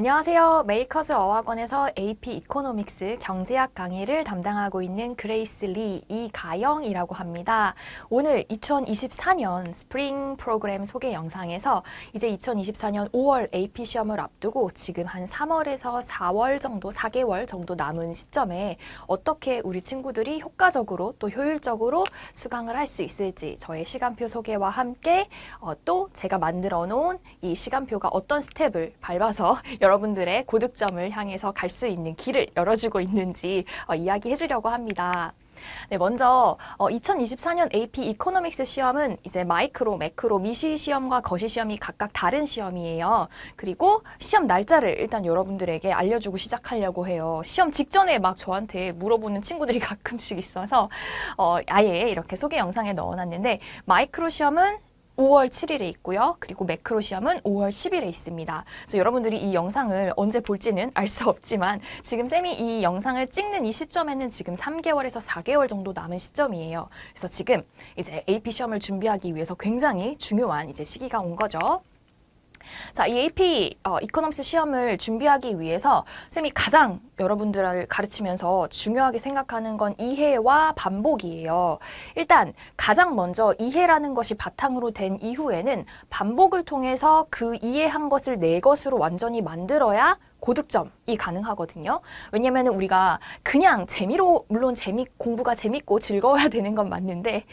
안녕하세요. 메이커즈 어학원에서 AP 이코노믹스 경제학 강의를 담당하고 있는 그레이스 리 이가영이라고 합니다. 오늘 2024년 스프링 프로그램 소개 영상에서 이제 2024년 5월 AP 시험을 앞두고 지금 한 3월에서 4월 정도, 4개월 정도 남은 시점에 어떻게 우리 친구들이 효과적으로 또 효율적으로 수강을 할 수 있을지 저의 시간표 소개와 함께 또 제가 만들어 놓은 이 시간표가 어떤 스텝을 밟아서 여러분들의 고득점을 향해서 갈 수 있는 길을 열어주고 있는지 이야기해 주려고 합니다. 네, 먼저 2024년 AP 이코노믹스 시험은 이제 마이크로, 매크로, 미시 시험과 거시 시험이 각각 다른 시험이에요. 그리고 시험 날짜를 일단 여러분들에게 알려주고 시작하려고 해요. 시험 직전에 막 저한테 물어보는 친구들이 가끔씩 있어서 아예 이렇게 소개 영상에 넣어놨는데 마이크로 시험은 5월 7일에 있고요. 그리고 매크로 시험은 5월 10일에 있습니다. 그래서 여러분들이 이 영상을 언제 볼지는 알 수 없지만 지금 쌤이 이 영상을 찍는 이 시점에는 지금 3개월에서 4개월 정도 남은 시점이에요. 그래서 지금 이제 AP 시험을 준비하기 위해서 굉장히 중요한 이제 시기가 온 거죠. 자, 이 AP 이코노믹스 시험을 준비하기 위해서 쌤이 가장 여러분들을 가르치면서 중요하게 생각하는 건 이해와 반복이에요. 일단 가장 먼저 이해라는 것이 바탕으로 된 이후에는 반복을 통해서 그 이해한 것을 내 것으로 완전히 만들어야 고득점이 가능하거든요. 왜냐면 우리가 그냥 재미로, 물론 공부가 재밌고 즐거워야 되는 건 맞는데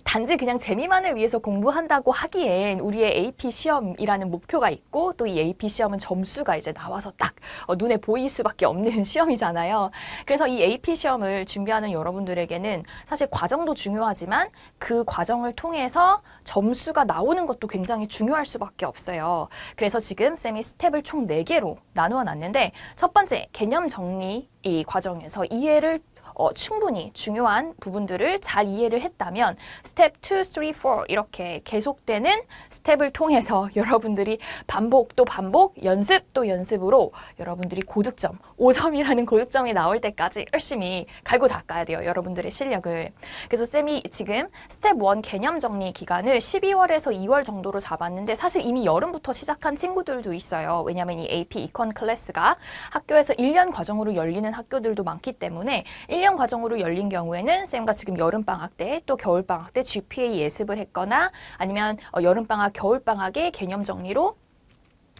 단지 그냥 재미만을 위해서 공부한다고 하기엔 우리의 AP 시험이라는 목표가 있고 또 이 AP 시험은 점수가 이제 나와서 딱 눈에 보일 수밖에 없는 시험이잖아요. 그래서 이 AP 시험을 준비하는 여러분들에게는 사실 과정도 중요하지만 그 과정을 통해서 점수가 나오는 것도 굉장히 중요할 수밖에 없어요. 그래서 지금 쌤이 스텝을 총 4개로 나누어 놨는데 첫 번째 개념 정리 이 과정에서 이해를 충분히 중요한 부분들을 잘 이해를 했다면 스텝 2, 3, 4 이렇게 계속되는 스텝을 통해서 여러분들이 반복 또 반복, 연습 또 연습으로 여러분들이 고득점, 5점이라는 고득점이 나올 때까지 열심히 갈고 닦아야 돼요. 여러분들의 실력을. 그래서 쌤이 지금 스텝 1 개념 정리 기간을 12월에서 2월 정도로 잡았는데 사실 이미 여름부터 시작한 친구들도 있어요. 왜냐하면 이 AP 이콘 클래스가 학교에서 1년 과정으로 열리는 학교들도 많기 때문에 1년 과정으로 열린 경우에는 쌤과 지금 여름방학 때 또 겨울방학 때 GPA 예습을 했거나 아니면 여름방학, 겨울방학에 개념 정리로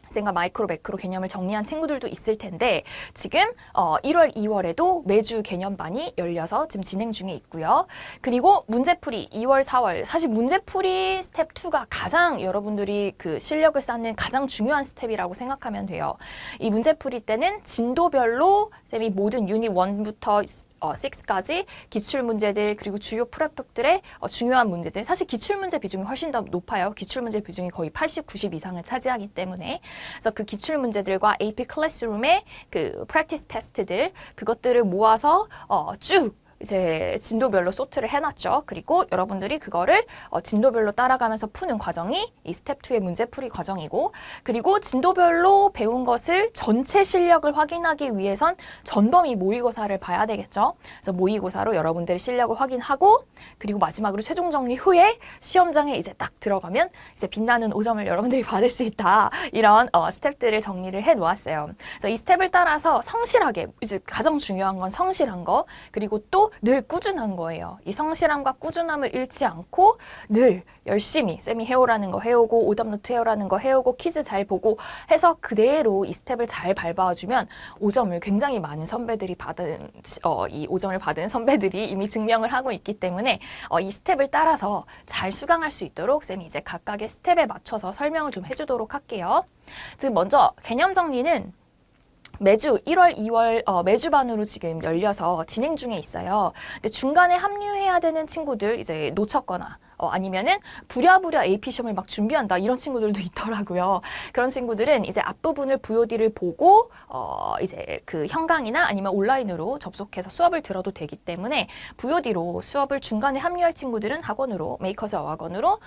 쌤과 마이크로, 매크로 개념을 정리한 친구들도 있을 텐데 지금 1월, 2월에도 매주 개념반이 열려서 지금 진행 중에 있고요. 그리고 문제풀이 2월, 4월 사실 문제풀이 스텝 2가 가장 여러분들이 그 실력을 쌓는 가장 중요한 스텝이라고 생각하면 돼요. 이 문제풀이 때는 진도별로 쌤이 모든 유닛 1부터 6까지 기출문제들 그리고 주요 프로젝트들의 중요한 문제들 사실 기출문제 비중이 훨씬 더 높아요. 기출문제 비중이 거의 80, 90 이상을 차지하기 때문에 그래서 그 기출문제들과 AP 클래스룸의 그 프랙티스 테스트들 그것들을 모아서 쭉 이제 진도별로 소트를 해놨죠. 그리고 여러분들이 그거를 진도별로 따라가면서 푸는 과정이 이 스텝 2의 문제풀이 과정이고 그리고 진도별로 배운 것을 전체 실력을 확인하기 위해선 전범위 모의고사를 봐야 되겠죠. 그래서 모의고사로 여러분들의 실력을 확인하고 그리고 마지막으로 최종 정리 후에 시험장에 이제 딱 들어가면 이제 빛나는 5점을 여러분들이 받을 수 있다. 이런 스텝들을 정리를 해 놓았어요. 그래서 이 스텝을 따라서 성실하게 이제 가장 중요한 건 성실한 거 그리고 또 늘 꾸준한 거예요. 이 성실함과 꾸준함을 잃지 않고 늘 열심히 쌤이 해오라는 거 해오고 오답노트 해오라는 거 해오고 퀴즈 잘 보고 해서 그대로 이 스텝을 잘 밟아주면 5점을 굉장히 많은 선배들이 받은 이 5점을 받은 선배들이 이미 증명을 하고 있기 때문에 이 스텝을 따라서 잘 수강할 수 있도록 쌤이 이제 각각의 스텝에 맞춰서 설명을 좀 해주도록 할게요. 지금 먼저 개념 정리는 매주 1월, 2월 매주반으로 지금 열려서 진행 중에 있어요. 근데 중간에 합류해야 되는 친구들 이제 놓쳤거나 아니면은 부랴부랴 AP 시험을 막 준비한다 이런 친구들도 있더라고요. 그런 친구들은 이제 앞부분을 VOD를 보고 이제 그 현강이나 아니면 온라인으로 접속해서 수업을 들어도 되기 때문에 VOD로 수업을 중간에 합류할 친구들은 학원으로 메이커즈 어학원으로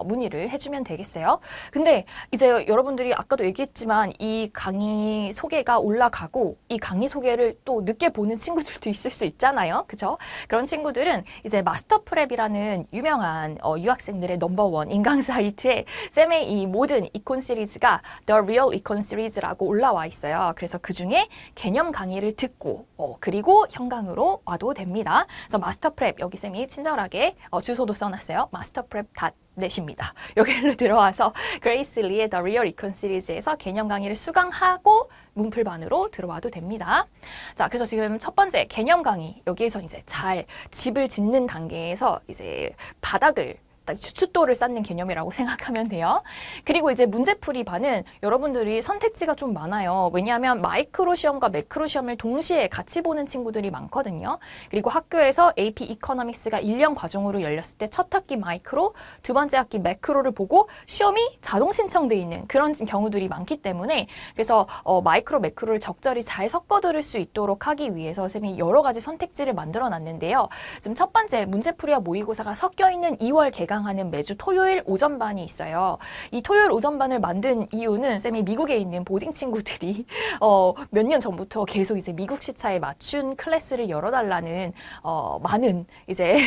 문의를 해주면 되겠어요. 근데 이제 여러분들이 아까도 얘기했지만 이 강의 소개가 올라가고 이 강의 소개를 또 늦게 보는 친구들도 있을 수 있잖아요. 그죠? 그런 친구들은 이제 마스터 프랩이라는 유명한 유학생들의 넘버원 인강 사이트에 쌤의 이 모든 이콘 시리즈가 The Real Econ Series라고 올라와 있어요. 그래서 그 중에 개념 강의를 듣고 그리고 현강으로 와도 됩니다. 그래서 마스터프랩 여기 쌤이 친절하게 주소도 써놨어요. masterprep.net입니다. 여기로 들어와서 그레이스 리의 The Real Econ Series에서 개념 강의를 수강하고 문풀반으로 들어와도 됩니다. 자, 그래서 지금 첫 번째 개념 강의 여기에서 이제 잘 집을 짓는 단계에서 이제 바닥을 주춧돌을 쌓는 개념이라고 생각하면 돼요. 그리고 이제 문제풀이 반은 여러분들이 선택지가 좀 많아요. 왜냐하면 마이크로 시험과 매크로 시험을 동시에 같이 보는 친구들이 많거든요. 그리고 학교에서 AP 이코노믹스가 1년 과정으로 열렸을 때 첫 학기 마이크로, 두 번째 학기 매크로를 보고 시험이 자동 신청돼 있는 그런 경우들이 많기 때문에 그래서 마이크로, 매크로를 적절히 잘 섞어 들을 수 있도록 하기 위해서 선생님이 여러 가지 선택지를 만들어 놨는데요. 지금 첫 번째 문제풀이와 모의고사가 섞여 있는 2월 개강하는 매주 토요일 오전반이 있어요. 이 토요일 오전반을 만든 이유는 쌤이 미국에 있는 보딩 친구들이 몇 년 전부터 계속 이제 미국 시차에 맞춘 클래스를 열어달라는 많은 이제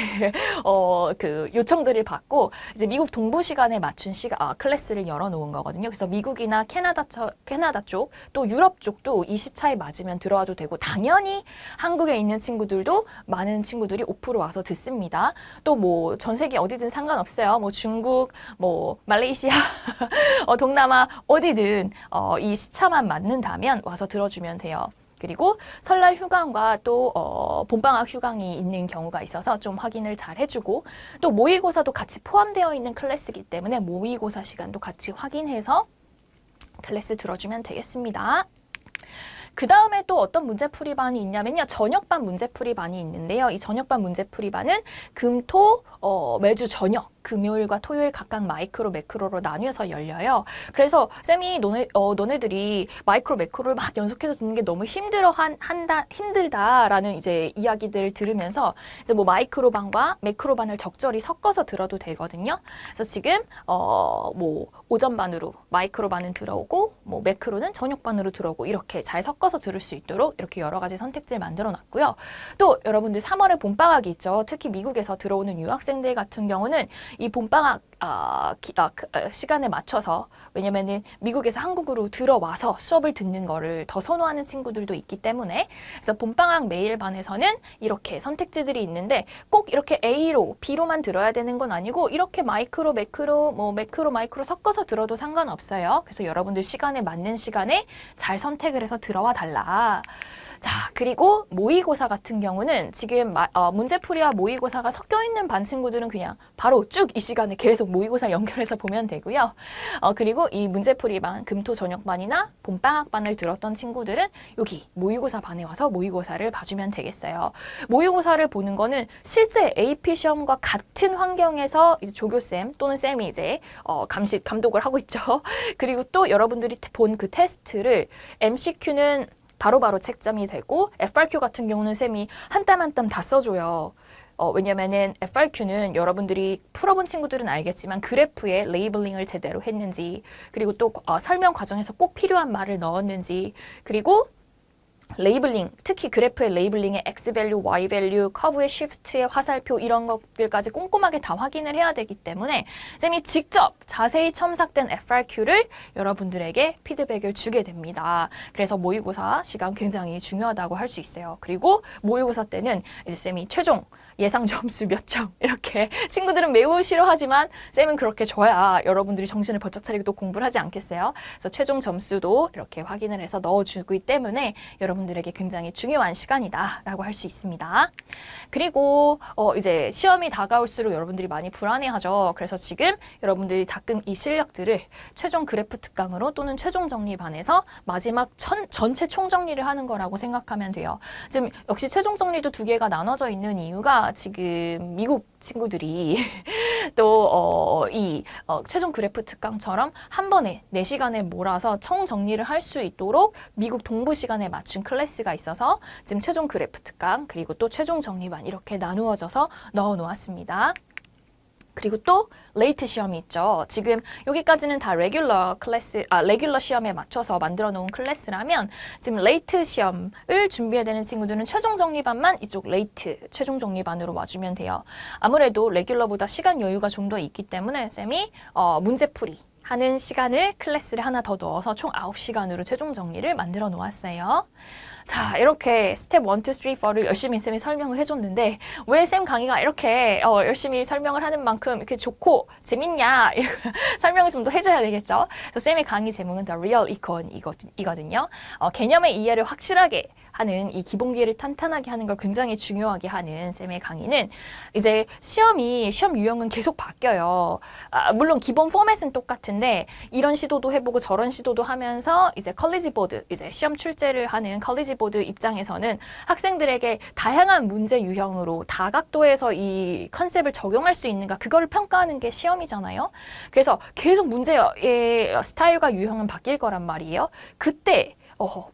그 요청들을 받고 이제 미국 동부 시간에 맞춘 클래스를 열어놓은 거거든요. 그래서 미국이나 캐나다 쪽 또 유럽 쪽도 이 시차에 맞으면 들어와도 되고 당연히 한국에 있는 친구들도 많은 친구들이 오프로 와서 듣습니다. 또 뭐 전 세계 어디든 상관없어요. 뭐 중국, 뭐 말레이시아, 동남아 어디든 이 시차만 맞는다면 와서 들어주면 돼요. 그리고 설날 휴강과 또 봄방학 휴강이 있는 경우가 있어서 좀 확인을 잘 해주고 또 모의고사도 같이 포함되어 있는 클래스이기 때문에 모의고사 시간도 같이 확인해서 클래스 들어주면 되겠습니다. 그 다음에 또 어떤 문제풀이반이 있냐면요. 저녁반 문제풀이반이 있는데요. 이 저녁반 문제풀이반은 금, 토, 매주 저녁 금요일과 토요일 각각 마이크로, 매크로로 나뉘어서 열려요. 그래서 쌤이 너네들이 마이크로, 매크로를 막 연속해서 듣는 게 너무 힘들다라는 이제 이야기들을 들으면서 이제 뭐 마이크로 반과 매크로 반을 적절히 섞어서 들어도 되거든요. 그래서 지금 뭐 오전 반으로 마이크로 반은 들어오고 뭐 매크로는 저녁 반으로 들어오고 이렇게 잘 섞어서 들을 수 있도록 이렇게 여러 가지 선택지를 만들어 놨고요. 또 여러분들 3월에 봄방학이 있죠. 특히 미국에서 들어오는 유학생들 같은 경우는 이 봄방학 시간에 맞춰서 왜냐면은 미국에서 한국으로 들어와서 수업을 듣는 거를 더 선호하는 친구들도 있기 때문에 그래서 봄방학 매일반에서는 이렇게 선택지들이 있는데 꼭 이렇게 A로, B로만 들어야 되는 건 아니고 이렇게 마이크로, 매크로, 뭐 매크로, 마이크로 섞어서 들어도 상관없어요. 그래서 여러분들 시간에 맞는 시간에 잘 선택을 해서 들어와 달라. 자, 그리고 모의고사 같은 경우는 지금 문제풀이와 모의고사가 섞여 있는 반 친구들은 그냥 바로 쭉 이 시간에 계속 모의고사 연결해서 보면 되고요. 그리고 이 문제풀이 반, 금토 저녁 반이나 봄방학 반을 들었던 친구들은 여기 모의고사 반에 와서 모의고사를 봐주면 되겠어요. 모의고사를 보는 거는 실제 AP 시험과 같은 환경에서 이제 조교쌤 또는 쌤이 이제 감독을 하고 있죠. 그리고 또 여러분들이 본 그 테스트를 MCQ는 바로바로 채점이 되고 FRQ 같은 경우는 쌤이 한 땀 한 땀 다 써줘요. 왜냐면은 FRQ는 여러분들이 풀어본 친구들은 알겠지만 그래프에 레이블링을 제대로 했는지 그리고 또 설명 과정에서 꼭 필요한 말을 넣었는지 그리고 레이블링, 특히 그래프의 레이블링의 X밸류, Y밸류, 커브의 쉬프트의 화살표 이런 것들까지 꼼꼼하게 다 확인을 해야 되기 때문에 쌤이 직접 자세히 첨삭된 FRQ를 여러분들에게 피드백을 주게 됩니다. 그래서 모의고사 시간 굉장히 중요하다고 할 수 있어요. 그리고 모의고사 때는 이제 쌤이 최종 예상 점수 몇 점 이렇게 친구들은 매우 싫어하지만 쌤은 그렇게 줘야 여러분들이 정신을 번쩍 차리고 또 공부를 하지 않겠어요? 그래서 최종 점수도 이렇게 확인을 해서 넣어주기 때문에 여러분들에게 굉장히 중요한 시간이다라고 할 수 있습니다. 그리고 이제 시험이 다가올수록 여러분들이 많이 불안해하죠. 그래서 지금 여러분들이 닦은 이 실력들을 최종 그래프 특강으로 또는 최종 정리반에서 마지막 전체 총정리를 하는 거라고 생각하면 돼요. 지금 역시 최종 정리도 두 개가 나눠져 있는 이유가 지금 미국 친구들이 또 이 최종 그래프 특강처럼 한 번에 4시간에 몰아서 총정리를 할 수 있도록 미국 동부 시간에 맞춘 클래스가 있어서 지금 최종 그래프 특강 그리고 또 최종 정리반 이렇게 나누어져서 넣어 놓았습니다. 그리고 또 레이트 시험이 있죠. 지금 여기까지는 다 레귤러 시험에 맞춰서 만들어 놓은 클래스라면 지금 레이트 시험을 준비해야 되는 친구들은 최종 정리반만 이쪽 레이트 최종 정리반으로 와주면 돼요. 아무래도 레귤러보다 시간 여유가 좀 더 있기 때문에 쌤이 문제풀이 하는 시간을 클래스를 하나 더 넣어서 총 9시간으로 최종 정리를 만들어 놓았어요. 자, 이렇게 스텝 1, 2, 3, 4를 열심히 쌤이 설명을 해줬는데 왜 쌤 강의가 이렇게 열심히 설명을 하는 만큼 이렇게 좋고 재밌냐 설명을 좀 더 해줘야 되겠죠. 그래서 쌤의 강의 제목은 The Real Econ이거든요. 개념의 이해를 확실하게 하는 이 기본기를 탄탄하게 하는 걸 굉장히 중요하게 하는 쌤의 강의는 이제 시험 유형은 계속 바뀌어요. 물론 기본 포맷은 똑같은데 이런 시도도 해보고 저런 시도도 하면서 이제 컬리지 보드, 이제 시험 출제를 하는 컬리지 보드 입장에서는 학생들에게 다양한 문제 유형으로 다각도에서 이 컨셉을 적용할 수 있는가 그거를 평가하는 게 시험이잖아요. 그래서 계속 문제의 스타일과 유형은 바뀔 거란 말이에요. 그때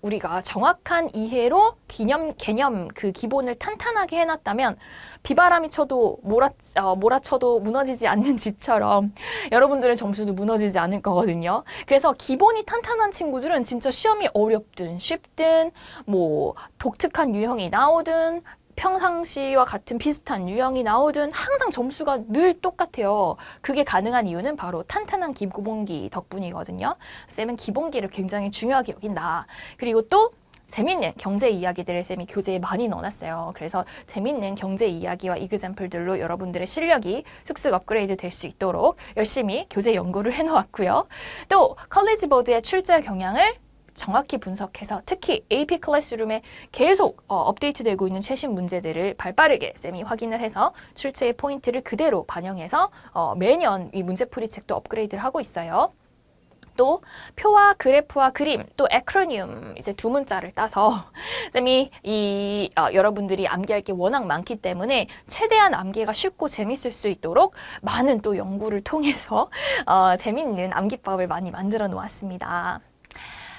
우리가 정확한 이해로 개념 그 기본을 탄탄하게 해놨다면 비바람이 쳐도 몰아쳐도 무너지지 않는 집처럼 여러분들의 점수도 무너지지 않을 거거든요. 그래서 기본이 탄탄한 친구들은 진짜 시험이 어렵든 쉽든 뭐 독특한 유형이 나오든 평상시와 같은 비슷한 유형이 나오든 항상 점수가 늘 똑같아요. 그게 가능한 이유는 바로 탄탄한 기본기 덕분이거든요. 쌤은 기본기를 굉장히 중요하게 여긴다. 그리고 또 재밌는 경제 이야기들을 쌤이 교재에 많이 넣어놨어요. 그래서 재밌는 경제 이야기와 이그젬플들로 여러분들의 실력이 쑥쑥 업그레이드 될 수 있도록 열심히 교재 연구를 해놓았고요. 또 컬리지 보드의 출제 경향을 정확히 분석해서 특히 AP 클래스룸에 계속 업데이트되고 있는 최신 문제들을 발빠르게 쌤이 확인을 해서 출제의 포인트를 그대로 반영해서 매년 이 문제풀이 책도 업그레이드를 하고 있어요. 또 표와 그래프와 그림, 또 에크로늄 이제 두 문자를 따서 쌤이 여러분들이 암기할 게 워낙 많기 때문에 최대한 암기가 쉽고 재밌을 수 있도록 많은 또 연구를 통해서 재밌는 암기법을 많이 만들어 놓았습니다.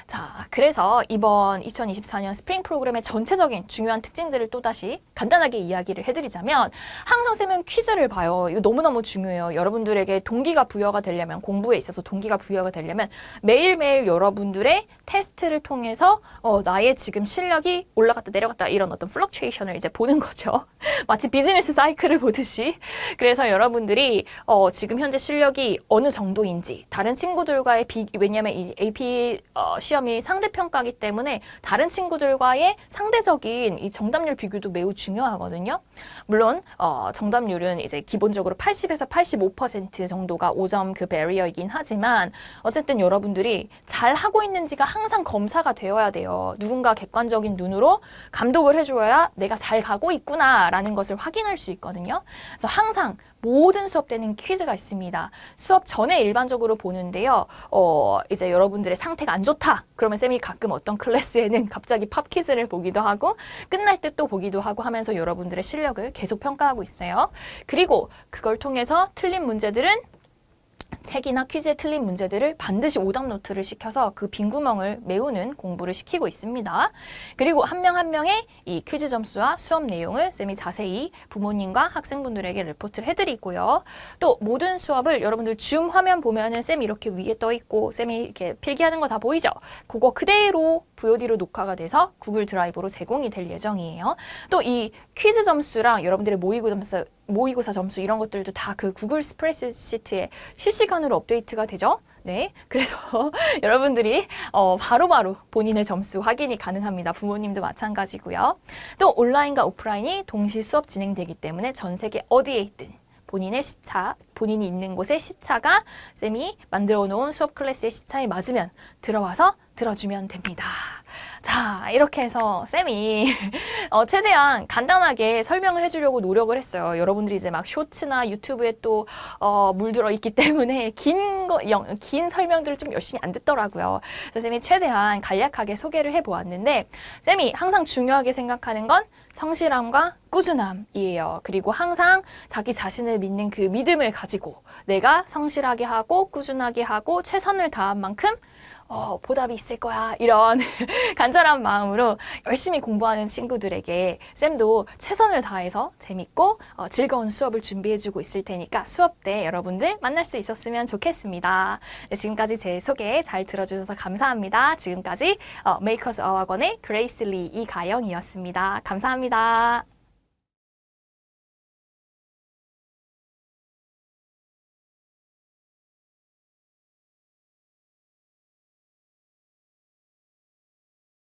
자, 그래서 이번 2024년 스프링 프로그램의 전체적인 중요한 특징들을 또다시 간단하게 이야기를 해드리자면 항상 쌤은 퀴즈를 봐요. 이거 너무너무 중요해요. 여러분들에게 동기가 부여가 되려면 공부에 있어서 동기가 부여가 되려면 매일매일 여러분들의 테스트를 통해서 나의 지금 실력이 올라갔다 내려갔다 이런 어떤 플럭추에이션을 이제 보는 거죠. 마치 비즈니스 사이클을 보듯이. 그래서 여러분들이 지금 현재 실력이 어느 정도인지 다른 친구들과의 왜냐면 이 AP 시험이 상대평가이기 때문에 다른 친구들과의 상대적인 이 정답률 비교도 매우 중요하거든요. 물론 정답률은 이제 기본적으로 80에서 85% 정도가 5점 그 베리어이긴 하지만 어쨌든 여러분들이 잘 하고 있는지가 항상 검사가 되어야 돼요. 누군가 객관적인 눈으로 감독을 해줘야 내가 잘 가고 있구나라는 것을 확인할 수 있거든요. 그래서 항상 모든 수업 때는 퀴즈가 있습니다. 수업 전에 일반적으로 보는데요. 이제 여러분들의 상태가 안 좋다. 그러면 쌤이 가끔 어떤 클래스에는 갑자기 팝 퀴즈를 보기도 하고 끝날 때 또 보기도 하고 하면서 여러분들의 실력을 계속 평가하고 있어요. 그리고 그걸 통해서 틀린 문제들은 책이나 퀴즈에 틀린 문제들을 반드시 오답 노트를 시켜서 그 빈 구멍을 메우는 공부를 시키고 있습니다. 그리고 한 명 한 명의 이 퀴즈 점수와 수업 내용을 쌤이 자세히 부모님과 학생분들에게 리포트를 해드리고요. 또 모든 수업을 여러분들 줌 화면 보면은 쌤이 이렇게 위에 떠 있고 쌤이 이렇게 필기하는 거 다 보이죠? 그거 그대로 VOD로 녹화가 돼서 구글 드라이브로 제공이 될 예정이에요. 또 이 퀴즈 점수랑 여러분들의 모의고사 점수 이런 것들도 다 그 구글 스프레드시트에 실시간으로 업데이트가 되죠. 네, 그래서 여러분들이 바로바로 본인의 점수 확인이 가능합니다. 부모님도 마찬가지고요. 또 온라인과 오프라인이 동시 수업 진행되기 때문에 전 세계 어디에 있든 본인의 시차, 본인이 있는 곳의 시차가 쌤이 만들어 놓은 수업 클래스의 시차에 맞으면 들어와서 들어주면 됩니다. 자, 이렇게 해서 쌤이 최대한 간단하게 설명을 해주려고 노력을 했어요. 여러분들이 이제 막 쇼츠나 유튜브에 또 물들어 있기 때문에 긴 설명들을 좀 열심히 안 듣더라고요. 그래서 쌤이 최대한 간략하게 소개를 해보았는데 쌤이 항상 중요하게 생각하는 건 성실함과 꾸준함이에요. 그리고 항상 자기 자신을 믿는 그 믿음을 가지고 내가 성실하게 하고 꾸준하게 하고 최선을 다한 만큼 보답이 있을 거야. 이런 간절한 마음으로 열심히 공부하는 친구들에게 쌤도 최선을 다해서 재밌고 즐거운 수업을 준비해주고 있을 테니까 수업 때 여러분들 만날 수 있었으면 좋겠습니다. 네, 지금까지 제 소개 잘 들어주셔서 감사합니다. 지금까지 메이커즈 어학원의 그레이스 리 이가영이었습니다. 감사합니다.